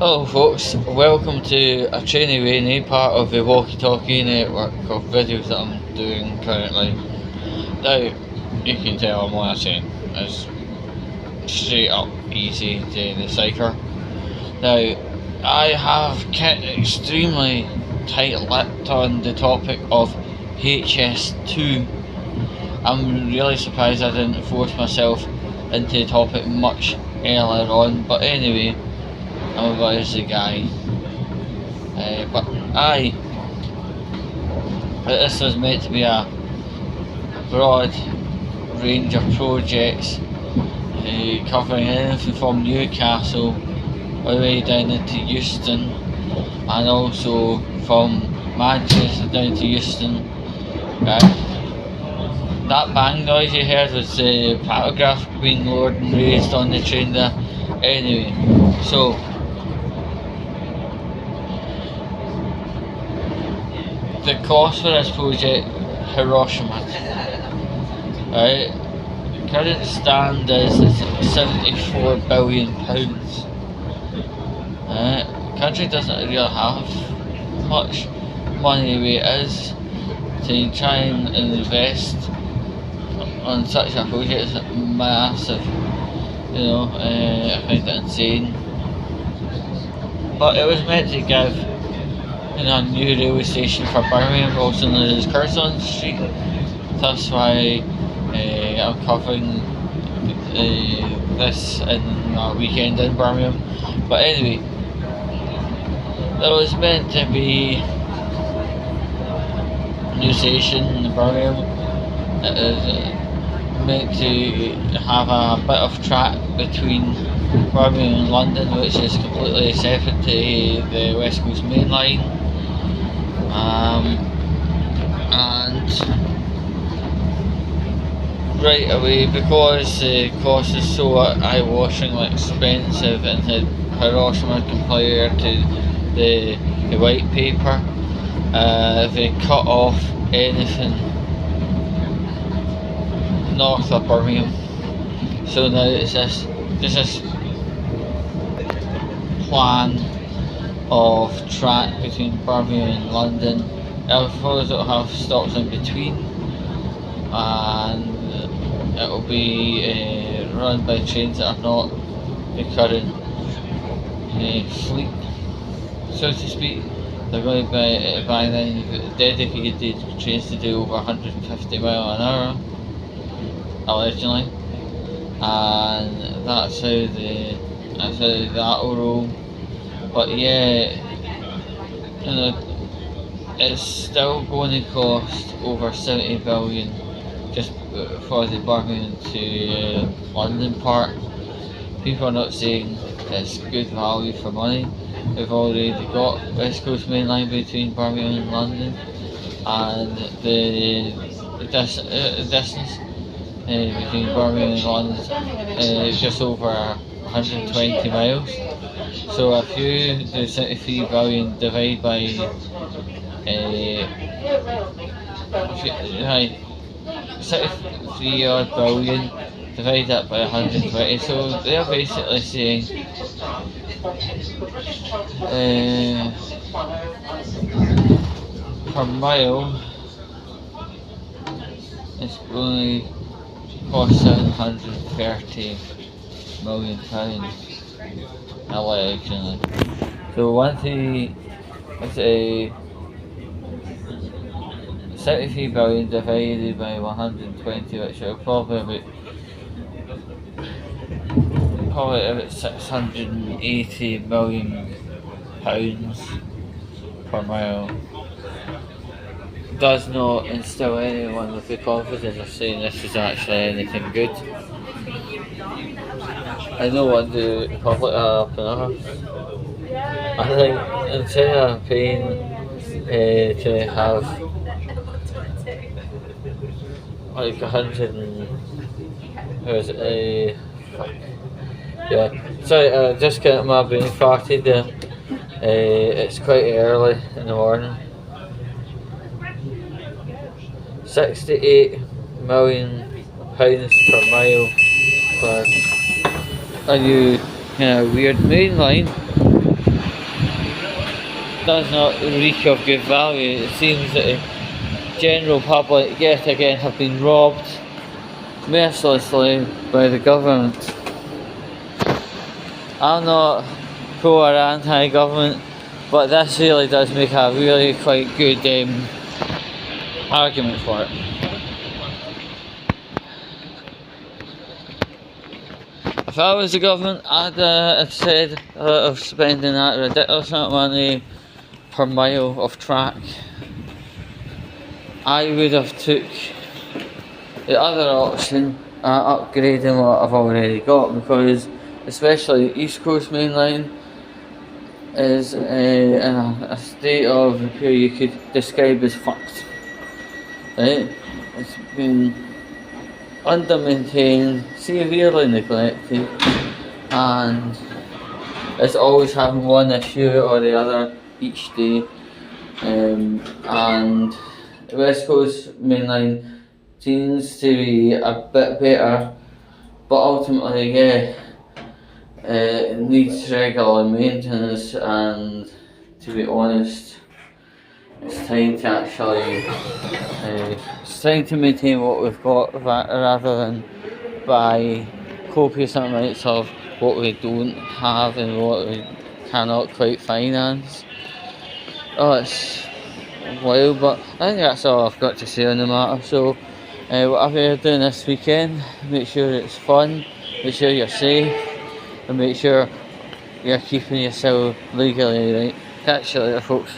Hello folks, welcome to a Trainee Rainy, part of the Walkie Talkie network of videos that I'm doing currently. Now, you can tell I'm on a train. It's straight up easy to decipher. Now, I have kept extremely tight-lipped on the topic of HS-POO. I'm really surprised I didn't force myself into the topic much earlier on, but anyway, I'm a busy guy. But this was meant to be a broad range of projects covering anything from Newcastle all the way down into Euston, and also from Manchester down to Euston. That bang noise you heard was the paragraph being lowered and raised on the train there. Anyway, so the cost for this project, Hiroshima, right? The current stand is £74 billion. The country doesn't really have much money the way it is to try and invest on such a project. It's massive, I find it insane. But it was meant to give a new railway station for Birmingham, also known as Curzon Street. That's why I'm covering this in a weekend in Birmingham. But anyway, there was meant to be a new station in Birmingham. It is meant to have a bit of track between Birmingham and London, which is completely separate to the West Coast Main Line. And right away, because the cost is so eye-washingly expensive in Hiroshima compared to the white paper, they cut off anything north of Birmingham. So now it's this plan of track between Birmingham and London. I suppose it'll have stops in between, and it'll be run by trains that are not the current fleet, so to speak. They're going to be by then dedicated trains to do over 150 miles an hour, allegedly, and that's how that will roll. But yeah, it's still going to cost over 70 billion just for the Birmingham to London part. People are not saying it's good value for money. We've already got West Coast Main Line between Birmingham and London, and the distance between Birmingham and London is just over 120 miles. So if you do 73 billion divide by 63 odd billion, divide that by 120, so they're basically saying per mile it's going to cost £730 million allegedly. So once it's a 73 billion divided by 120, which will probably about 680 million pounds per mile, does not instill anyone with the confidence of saying this is actually anything good. I don't want the public up enough. I think instead of paying to have like 100 and sorry, just getting my brain farted there. It's quite early in the morning. 68 million pounds per mile for a new kind of weird main line. does not reek of good value. It seems that the general public yet again have been robbed mercilessly by the government. I'm not pro or anti-government, but this really does make a really quite good argument for it. If I was the government, I'd have said of spending that ridiculous amount of money per mile of track. I would have took the other option, upgrading what I've already got, because especially the East Coast Main Line is in a state of repair you could describe as fucked. Right? It's been under-maintained, severely neglected, and it's always having one issue or the other each day. And the West Coast Main Line seems to be a bit better, but ultimately, yeah, it needs regular maintenance, and to be honest, it's time to actually it's time to maintain what we've got rather than buy copious amounts of what we don't have and what we cannot quite finance. Oh, it's wild, but I think that's all I've got to say on the matter. So whatever you're doing this weekend, make sure it's fun, make sure you're safe, and make sure you're keeping yourself legally right. Catch you later, folks.